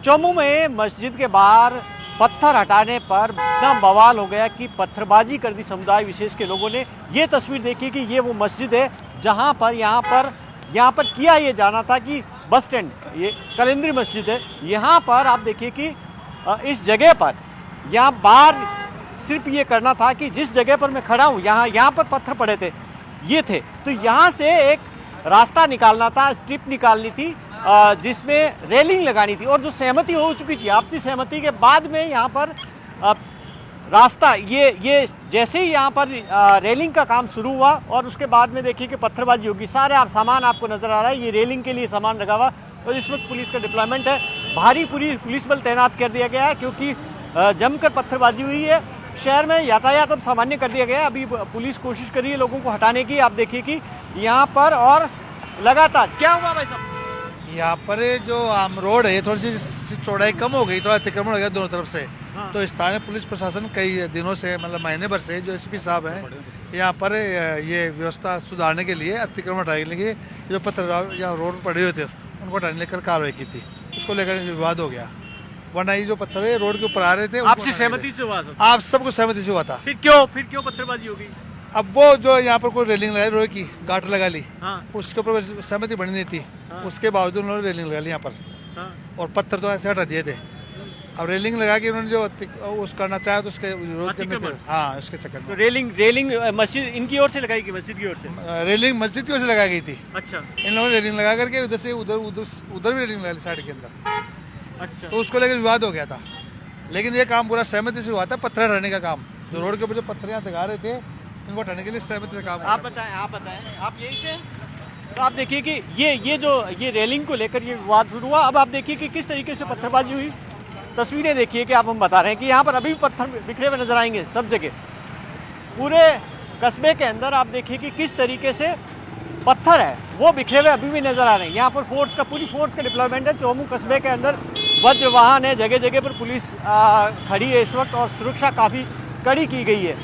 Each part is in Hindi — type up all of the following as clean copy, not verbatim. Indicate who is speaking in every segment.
Speaker 1: चोमू में मस्जिद के बाहर पत्थर हटाने पर इतना बवाल हो गया कि पत्थरबाजी कर दी समुदाय विशेष के लोगों ने। ये तस्वीर देखी कि ये वो मस्जिद है जहां पर यहाँ पर किया ये जाना था कि बस स्टैंड, ये कलिंद्री मस्जिद है। यहाँ पर आप देखिए कि इस जगह पर यहाँ बाहर सिर्फ ये करना था कि जिस जगह पर मैं खड़ा हूँ यहाँ पर पत्थर पड़े थे, ये थे, तो यहाँ से एक रास्ता निकालना था, स्ट्रिप निकालनी थी जिसमें रेलिंग लगानी थी। और जो सहमति हो चुकी थी, आपसी सहमति के बाद में यहाँ पर रास्ता ये जैसे ही यहाँ पर रेलिंग का काम शुरू हुआ और उसके बाद में देखिए कि पत्थरबाजी होगी। सारे सामान आपको नज़र आ रहा है, ये रेलिंग के लिए सामान लगा हुआ। और इस वक्त पुलिस का डिप्लॉयमेंट है, भारी पुलिस बल तैनात कर दिया गया है क्योंकि जमकर पत्थरबाजी हुई है। शहर में यातायात अब सामान्य कर दिया गया है। अभी पुलिस कोशिश कर रही है लोगों को हटाने की। आप देखिए कि यहाँ पर और लगातार क्या हुआ भाई साहब,
Speaker 2: यहाँ पर जो आम रोड है थोड़ी सी चौड़ाई कम हो गई, थोड़ा अतिक्रमण हो गया दोनों तरफ से। हाँ। तो स्थानीय पुलिस प्रशासन कई दिनों से, मतलब महीने भर से, जो एसपी साहब हैं यहाँ पर ये व्यवस्था सुधारने के लिए, अतिक्रमण हटाने के लिए जो पत्थर यहाँ रोड पड़े हुए थे उनको हटाने लेकर कार्रवाई की थी। उसको लेकर विवाद हो गया, वरना ये जो पत्थर है रोड के ऊपर आ रहे थे।
Speaker 1: आपसी सहमति से हुआ था? आप
Speaker 2: सबको सहमति से हुआ था।
Speaker 1: फिर क्यों पत्थरबाजी होगी?
Speaker 2: अब वो जो यहाँ पर कोई रेलिंग लगाई, रोड की गाट लगा ली। हाँ। उसके ऊपर सहमति बनी नहीं थी। हाँ। उसके बावजूद उन्होंने रेलिंग लगा ली यहाँ पर। हाँ। और पत्थर तो ऐसे हटा दिए थे। अब रेलिंग लगा के उन्होंने जो उस करना चाहा तो उसके विरोध करने पर, हाँ, उसके चक्कर में
Speaker 1: तो रेलिंग मस्जिद इनकी ओर से लगाई गई, मस्जिद की ओर से
Speaker 2: रेलिंग मस्जिद की ओर से लगाई गई थी।
Speaker 1: अच्छा।
Speaker 2: इन लोगों ने रेलिंग लगा करके उधर से उधर भी रेलिंग लगा ली साइड के अंदर। अच्छा। तो उसको लेकर विवाद हो गया था, लेकिन ये काम पूरा सहमति से हुआ था। पत्थर हटाने का काम, जो रोड के ऊपर जो पत्थर यहाँ लगा रहे थे इनको हटाने के लिए सहमति से काम।
Speaker 1: आप बताएं आप यही से। तो आप देखिए कि ये रेलिंग को लेकर ये विवाद शुरू हुआ। अब आप देखिए कि किस तरीके से पत्थरबाजी हुई। तस्वीरें देखिए कि आप हम बता रहे हैं कि यहाँ पर अभी भी पत्थर बिखरे हुए नजर आएंगे सब जगह, पूरे कस्बे के अंदर। आप देखिए कि किस तरीके से पत्थर है वो बिखरे हुए अभी भी नजर आ रहे हैं। यहाँ पर पूरी फोर्स का डिप्लॉयमेंट है। चोमू कस्बे के अंदर वज्र वाहन है, जगह जगह पर पुलिस खड़ी है इस वक्त और सुरक्षा काफ़ी कड़ी की गई है।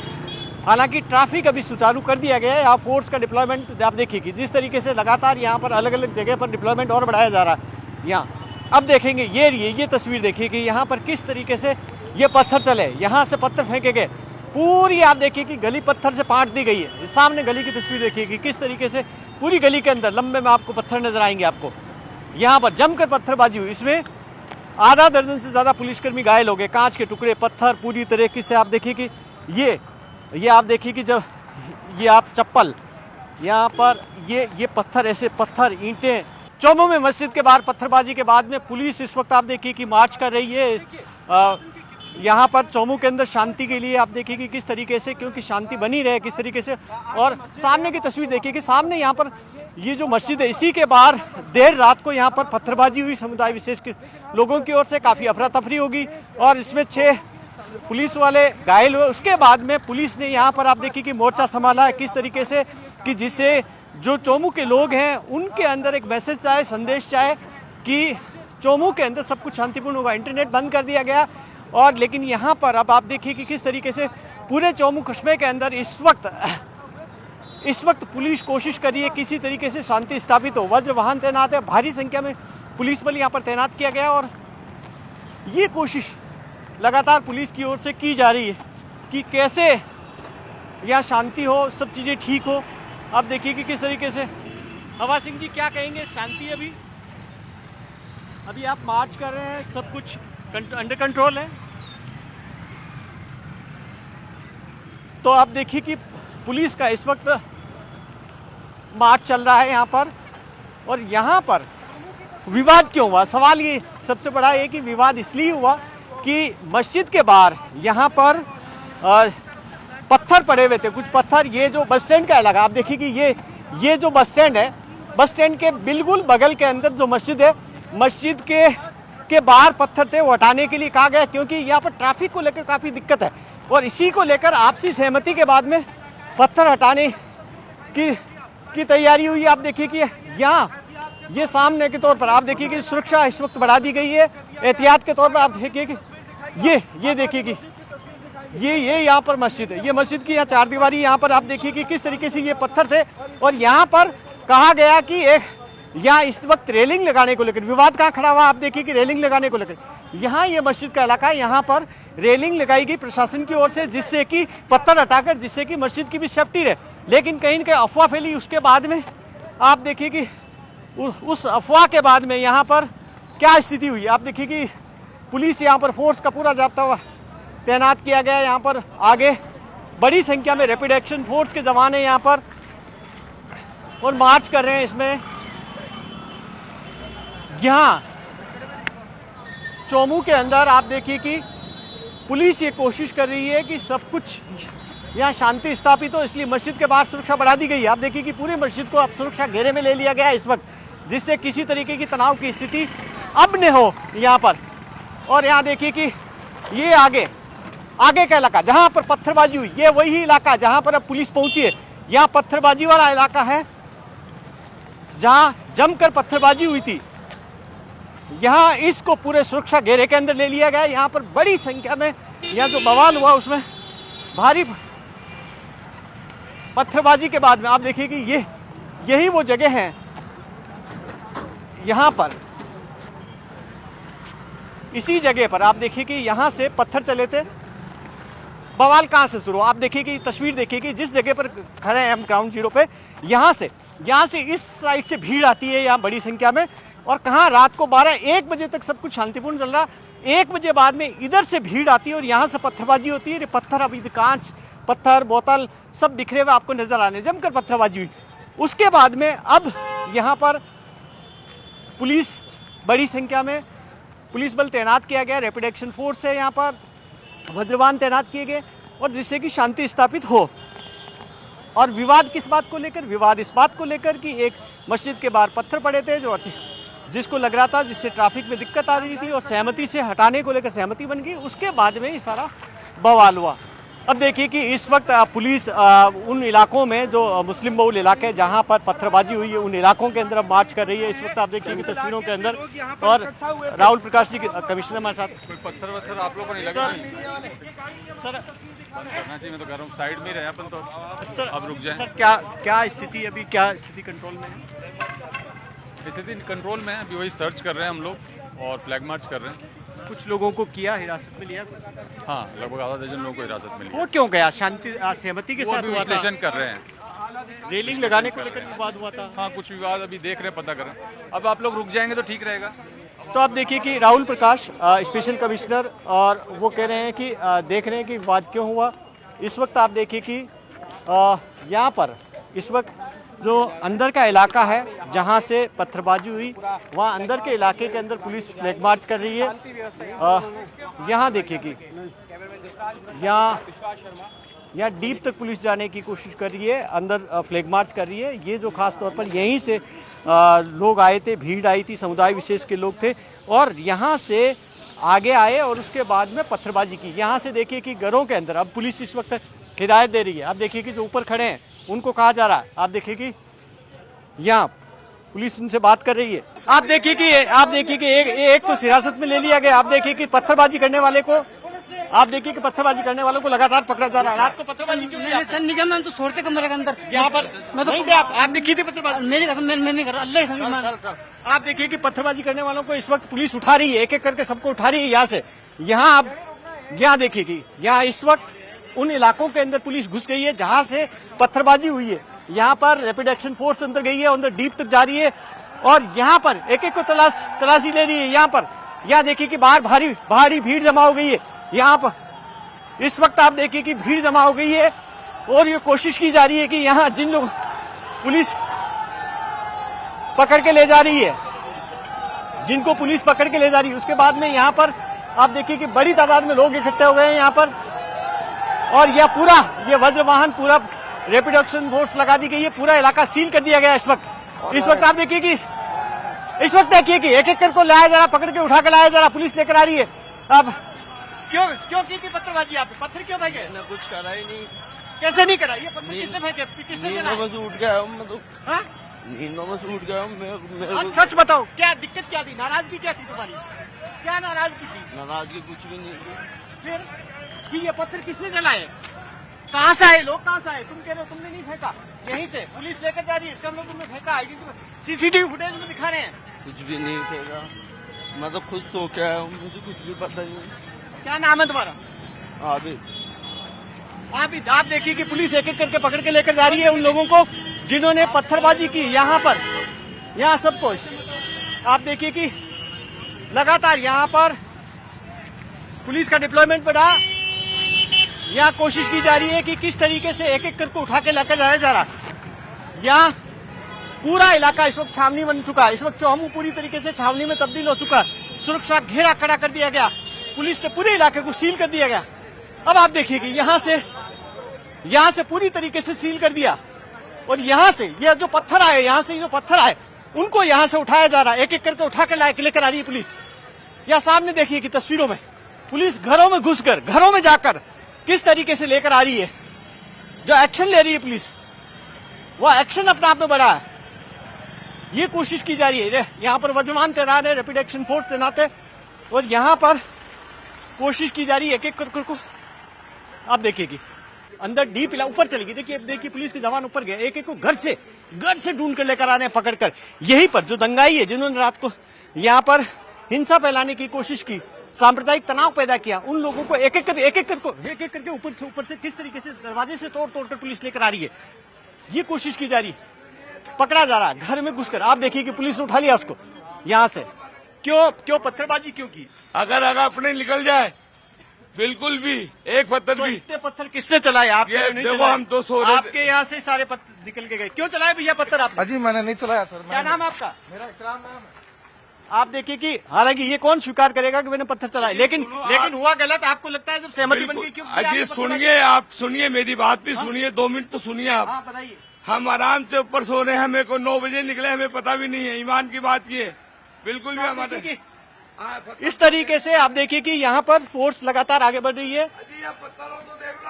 Speaker 1: हालांकि ट्रैफिक अभी सुचारू कर दिया गया है। यहाँ फोर्स का डिप्लॉयमेंट आप देखिए कि जिस तरीके से लगातार यहाँ पर अलग अलग जगह पर डिप्लॉयमेंट और बढ़ाया जा रहा है। यहाँ अब देखेंगे ये तस्वीर देखिए कि यहाँ पर किस तरीके से ये पत्थर चले, यहाँ से पत्थर फेंके गए। पूरी आप देखिए कि गली पत्थर से पाट दी गई है। सामने गली की तस्वीर देखिए कि किस तरीके से पूरी गली के अंदर लंबे में आपको पत्थर नजर आएंगे। आपको यहाँ पर जमकर पत्थरबाजी हुई। इसमें आधा दर्जन से ज़्यादा पुलिसकर्मी घायल हो गए। कांच के टुकड़े, पत्थर पूरी तरीके से आप देखिए कि ये आप देखिए कि जब ये आप चप्पल यहाँ पर ये पत्थर, ऐसे पत्थर, ईंटें। चोमू में मस्जिद के बाहर पत्थरबाजी के बाद में पुलिस इस वक्त आप देखिए कि मार्च कर रही है यहाँ पर चोमू के अंदर शांति के लिए। आप देखिए कि किस तरीके से, क्योंकि शांति बनी रहे किस तरीके से। और सामने की तस्वीर देखिए कि सामने यहाँ पर ये जो मस्जिद है, इसी के बाहर देर रात को यहाँ पर पत्थरबाजी हुई समुदाय विशेष के लोगों की ओर से। काफ़ी अफरा तफरी होगी और इसमें 6 पुलिस वाले घायल हुए। उसके बाद में पुलिस ने यहाँ पर आप देखिए कि मोर्चा संभाला है किस तरीके से कि जिससे जो चोमू के लोग हैं उनके अंदर एक मैसेज चाहे, संदेश चाहे कि चोमू के अंदर सब कुछ शांतिपूर्ण होगा। इंटरनेट बंद कर दिया गया और लेकिन यहाँ पर अब आप देखिए कि किस तरीके से पूरे चोमू कस्बे के अंदर इस वक्त पुलिस कोशिश कर रही है किसी तरीके से शांति स्थापित हो। वज्र वाहन तैनात है, भारी संख्या में पुलिस बल यहाँ पर तैनात किया गया और ये कोशिश लगातार पुलिस की ओर से की जा रही है कि कैसे यहाँ शांति हो, सब चीज़ें ठीक हो। आप देखिए कि किस तरीके से। हवा सिंह जी क्या कहेंगे? शांति अभी आप मार्च कर रहे हैं, सब कुछ अंडर कंट्रोल है? तो आप देखिए कि पुलिस का इस वक्त मार्च चल रहा है यहाँ पर। और यहाँ पर विवाद क्यों हुआ? सवाल ये सबसे बड़ा है कि विवाद इसलिए हुआ कि मस्जिद के बाहर यहाँ पर पत्थर पड़े हुए थे, कुछ पत्थर। ये जो बस स्टैंड का इलाका आप देखिए कि ये जो बस स्टैंड है, बस स्टैंड के बिल्कुल बगल के अंदर जो मस्जिद है, मस्जिद के बाहर पत्थर थे, वो हटाने के लिए कहा गया क्योंकि यहाँ पर ट्रैफिक को लेकर काफ़ी दिक्कत है। और इसी को लेकर आपसी सहमति के बाद में पत्थर हटाने की तैयारी हुई। आप देखिए कि यहाँ ये सामने के तौर पर आप देखिए कि सुरक्षा इस वक्त बढ़ा दी गई है। एहतियात के तौर पर आप देखिए कि ये देखिए कि ये यहाँ पर मस्जिद है, ये मस्जिद की यहाँ 4 दीवारी। यहाँ पर आप देखिए कि किस तरीके से ये पत्थर थे और यहाँ पर कहा गया कि यहाँ इस वक्त रेलिंग लगाने को लेकर विवाद कहाँ खड़ा हुआ, आप देखिए कि रेलिंग लगाने को लेकर यहाँ ये मस्जिद का इलाका है, यहाँ पर रेलिंग लगाई गई प्रशासन की ओर से, जिससे कि पत्थर हटाकर, जिससे कि मस्जिद की भी सेफ्टी रहे। लेकिन कहीं न कहीं अफवाह फैली। उसके बाद में आप देखिए कि उस अफवाह के बाद में यहाँ पर क्या स्थिति हुई। आप देखिए कि पुलिस यहाँ पर फोर्स का पूरा जाता हुआ तैनात किया गया है। यहाँ पर आगे बड़ी संख्या में रैपिड एक्शन फोर्स के जवान हैं यहाँ पर और मार्च कर रहे हैं। इसमें यहाँ चौमू के अंदर आप देखिए कि पुलिस ये कोशिश कर रही है कि सब कुछ यहाँ शांति स्थापित हो, इसलिए मस्जिद के बाहर सुरक्षा बढ़ा दी गई है। आप देखिए कि पूरी मस्जिद को अब सुरक्षा घेरे में ले लिया गया है इस वक्त, जिससे किसी तरीके की तनाव की स्थिति अब न हो यहाँ पर। और यहाँ देखिए कि ये आगे का इलाका जहाँ पर पत्थरबाजी हुई, ये वही इलाका जहाँ पर अब पुलिस पहुंची है। यहाँ पत्थरबाजी वाला इलाका है जहाँ जमकर पत्थरबाजी हुई थी। यहाँ इसको पूरे सुरक्षा घेरे के अंदर ले लिया गया। यहाँ पर बड़ी संख्या में यहाँ जो बवाल हुआ उसमें भारी पत्थरबाजी के बाद में आप देखिए कि यही वो जगह है यहाँ पर, इसी जगह पर आप देखिए कि यहाँ से पत्थर चले थे। बवाल कहाँ से शुरू, आप देखिए कि तस्वीर देखिए कि जिस जगह पर खड़े हैं हम ग्राउंड जीरो पे, यहाँ से इस साइड से भीड़ आती है यहाँ बड़ी संख्या में। और कहाँ रात को 12-1 बजे तक सब कुछ शांतिपूर्ण चल रहा। 1 बजे बाद में इधर से भीड़ आती है और यहाँ से पत्थरबाजी होती है। पत्थर अभी कांच, पत्थर, बोतल सब बिखरे हुए आपको नजर आने, जमकर पत्थरबाजी हुई। उसके बाद में अब यहाँ पर पुलिस बड़ी संख्या में पुलिस बल तैनात किया गया, रैपिड एक्शन फोर्स है यहाँ पर, वज्रवान तैनात किए गए और जिससे कि शांति स्थापित हो। और विवाद किस बात को लेकर, विवाद इस बात को लेकर कि एक मस्जिद के बाहर पत्थर पड़े थे जिसको लग रहा था जिससे ट्रैफिक में दिक्कत आ रही थी और सहमति से हटाने को लेकर सहमति बन गई। उसके बाद में ये सारा बवाल हुआ। अब देखिए कि इस वक्त पुलिस उन इलाकों में जो मुस्लिम बहुल इलाके जहां पर पत्थरबाजी हुई है उन इलाकों के अंदर अब मार्च कर रही है। इस वक्त आप देखिए तस्वीरों के अंदर और राहुल प्रकाश जी कमिश्नर हमारे साथ।
Speaker 3: पत्थर आप लोगों को नहीं लगा
Speaker 1: सर
Speaker 3: करना चाहिए, मैं तो कह रहा हूँ साइड में रहे अपन तो
Speaker 1: सर
Speaker 3: अब रुक जाए।
Speaker 1: सर क्या स्थिति अभी, क्या स्थिति कंट्रोल में है?
Speaker 3: स्थिति कंट्रोल में है, अभी वही सर्च कर रहे हैं हम लोग और फ्लैग मार्च कर रहे हैं।
Speaker 1: कुछ लोगों को किया हिरासत में लिया,
Speaker 3: हाँ लगभग आधा दर्जन लोगों को हिरासत में लिया।
Speaker 1: वो क्यों गया? शांति सहमति के
Speaker 3: वो
Speaker 1: साथ
Speaker 3: अभी
Speaker 1: हुआ था?
Speaker 3: विश्लेषण कर रहे हैं,
Speaker 1: रेलिंग लगाने को लेकर विवाद हुआ था।
Speaker 3: हाँ कुछ विवाद अभी देख रहे हैं, पता कर रहे हैं। अब आप लोग रुक जाएंगे तो ठीक रहेगा।
Speaker 1: तो आप देखिए कि राहुल प्रकाश स्पेशल कमिश्नर और वो कह रहे हैं कि देख रहे हैं कि विवाद क्यों हुआ। इस वक्त आप देखिए कि यहाँ पर इस वक्त जो अंदर का इलाका है जहाँ से पत्थरबाजी हुई, वहाँ अंदर के इलाके के अंदर पुलिस फ्लैग मार्च कर रही है। यहाँ देखिए कि यहाँ डीप तक पुलिस जाने की कोशिश कर रही है, अंदर फ्लैग मार्च कर रही है। ये जो खास तौर पर यहीं से लोग आए थे, भीड़ आई थी, समुदाय विशेष के लोग थे और यहाँ से आगे आए और उसके बाद में पत्थरबाजी की। यहाँ से देखिए कि घरों के अंदर अब पुलिस इस वक्त हिदायत दे रही है। आप देखिए कि जो ऊपर खड़े हैं उनको कहा जा रहा है, आप देखिए कि यहाँ पुलिस उनसे बात कर रही है। आप देखिए कि एक को हिरासत में ले लिया गया। आप देखिए कि पत्थरबाजी करने वाले को, आप देखिए कि पत्थरबाजी करने वालों को लगातार पकड़ा जा रहा है। रात को पत्थरबाजी क्यों?
Speaker 4: नहीं सर, निगम में तो छोड़ते कमरे के अंदर
Speaker 1: यहाँ पर
Speaker 4: मैं तो
Speaker 1: नहीं थे आपने की थी पत्थरबाजी?
Speaker 4: मेरी कसम मैं नहीं कर रहा, अल्लाह की कसम।
Speaker 1: आप देखिए कि पत्थरबाजी करने वालों को इस वक्त पुलिस उठा रही है, एक एक करके सबको उठा रही है यहाँ से। यहाँ आप यहाँ देखिए कि यहाँ इस वक्त उन इलाकों के अंदर पुलिस घुस गई है जहाँ से पत्थरबाजी हुई है। यहाँ पर रैपिड एक्शन फोर्स अंदर गई है, अंदर डीप तक जा रही है और यहाँ पर एक एक को तलाशी ले रही है। यहाँ देखिए कि बाहर भारी भीड़ जमा हो गई है। यहाँ पर इस वक्त आप देखिए कि भीड़ जमा हो गई है और ये कोशिश की जा रही है कि यहाँ जिन लोग पुलिस पकड़ के ले जा रही है, जिनको पुलिस पकड़ के ले जा रही है, उसके बाद में यहाँ पर आप देखिए कि बड़ी तादाद में लोग इकट्ठे हो गए हैं यहाँ पर और ये वज्रवाहन पूरा रैपिड एक्शन फोर्स लगा दी गई है, पूरा इलाका सील कर दिया गया है। इस वक्त आप देखिए कि इस वक्त देखिए कि एक एक करके लाया जा रहा, पकड़ के उठा के लाया जा रहा, पुलिस लेकर आ रही है। अब क्यों की थी पत्थरबाजी? आप पत्थर क्यों फेंके?
Speaker 5: कुछ करा ही नहीं।
Speaker 1: कैसे नहीं करा? ये पत्थर किसने फेंके? किसने
Speaker 5: नींदों में से उठ गया हूँ मैं तो।
Speaker 1: हाँ?
Speaker 5: नींदों में से उठ गया हूँ मेरे को।
Speaker 1: सच बताओ, क्या दिक्कत क्या थी? नाराजगी क्या थी तुम्हारी? क्या नाराजगी थी?
Speaker 5: नाराजगी कुछ भी नहीं थी।
Speaker 1: फिर कि ये पत्थर किसने जलाए? कहाँ से आए लोग? कहाँ से आए? तुम कह रहे हो तुमने नहीं फेंका। यहीं से पुलिस लेकर जा रही है, इसका मतलब तुमने फेंका है? सीसीटीवी फुटेज में दिखा रहे हैं।
Speaker 5: कुछ भी नहीं उठेगा, मैं तो खुद सो के आया हूँ, मुझे कुछ भी पता नहीं।
Speaker 1: क्या नाम है तुम्हारा?
Speaker 5: आबिद।
Speaker 1: आप देखिए कि पुलिस एक एक करके पकड़ के लेकर जा रही है उन लोगों को जिन्होंने पत्थरबाजी की। यहाँ पर यहाँ सब कुछ आप देखिए कि लगातार यहाँ पर पुलिस का डिप्लॉयमेंट बढ़ा। यहाँ कोशिश की जा रही है कि किस तरीके से एक एक करके उठा के लेकर जाया जा रहा। यहाँ पूरा इलाका इस वक्त छावनी बन चुका है। इस वक्त चौमू पूरी तरीके से छावनी में तब्दील हो चुका है। सुरक्षा घेरा खड़ा कर दिया गया, पुलिस ने पूरे इलाके को सील कर दिया गया। अब आप देखिए कि यहाँ से पूरी तरीके से सील कर दिया और यहाँ से ये जो पत्थर आए, यहाँ से जो पत्थर आए उनको यहाँ से उठाया जा रहा है। एक एक करके उठा कर लेकर आ रही है पुलिस। यहाँ सामने देखिए कि तस्वीरों में पुलिस घरों में घुसकर, घरों में जाकर किस तरीके से लेकर आ रही है। जो एक्शन ले रही है पुलिस, वो एक्शन अपने आप में बड़ा है। ये कोशिश की जा रही है, यहाँ पर वज्रमान तैनात है, रैपिड एक्शन फोर्स तैनात है और यहाँ पर कोशिश की जा रही है एक एक करके को। आप देखिए कि अंदर डीप ऊपर चलेगी। देखिए पुलिस के जवान ऊपर गए, एक एक को घर से ढूंढ कर लेकर आ रहे हैं पकड़कर। यहीं पर जो दंगाई है, जिन्होंने रात को यहाँ पर हिंसा फैलाने की कोशिश की, सांप्रदायिक तनाव पैदा किया, उन लोगों को एक एक करके ऊपर से किस तरीके से दरवाजे से तोड़ कर पुलिस लेकर आ रही है। ये कोशिश की जा रही है, पकड़ा जा रहा है घर में घुसकर। आप देखिए कि पुलिस ने उठा लिया उसको यहाँ से। क्यों पत्थरबाजी क्यों की?
Speaker 6: अगर अपने निकल जाए बिल्कुल भी एक पत्थर
Speaker 1: तो
Speaker 6: भी।
Speaker 1: इतने पत्थर किसने चलाए? आप
Speaker 6: ये
Speaker 1: नहीं
Speaker 6: देखो,
Speaker 1: चलाए।
Speaker 6: हम तो सो रहे थे।
Speaker 1: आपके यहाँ से सारे पत्थर निकल के गए। क्यों चलाए भैया पत्थर आपने?
Speaker 7: अजी मैंने नहीं चलाया सर।
Speaker 1: क्या नाम है आपका?
Speaker 7: मेरा इकराम नाम है।
Speaker 1: आप देखिए कि हालांकि ये कौन स्वीकार करेगा कि मैंने पत्थर चलाए, लेकिन हुआ गलत। आपको लगता है जब सहमति बन गई क्यों?
Speaker 6: अजी सुनिए, आप सुनिए, मेरी बात भी सुनिए, 2 मिनट तो सुनिए आप।
Speaker 1: हाँ बताइए।
Speaker 6: हम आराम से ऊपर सो रहे हैं, हमें को 9 बजे निकले, हमें पता भी नहीं है। ईमान की बात की है, बिल्कुल भी हमारे।
Speaker 1: देखिए कि इस तरीके से आप देखिए कि यहाँ पर फोर्स लगातार आगे बढ़ रही है।
Speaker 6: पत्थरों तो देख लो,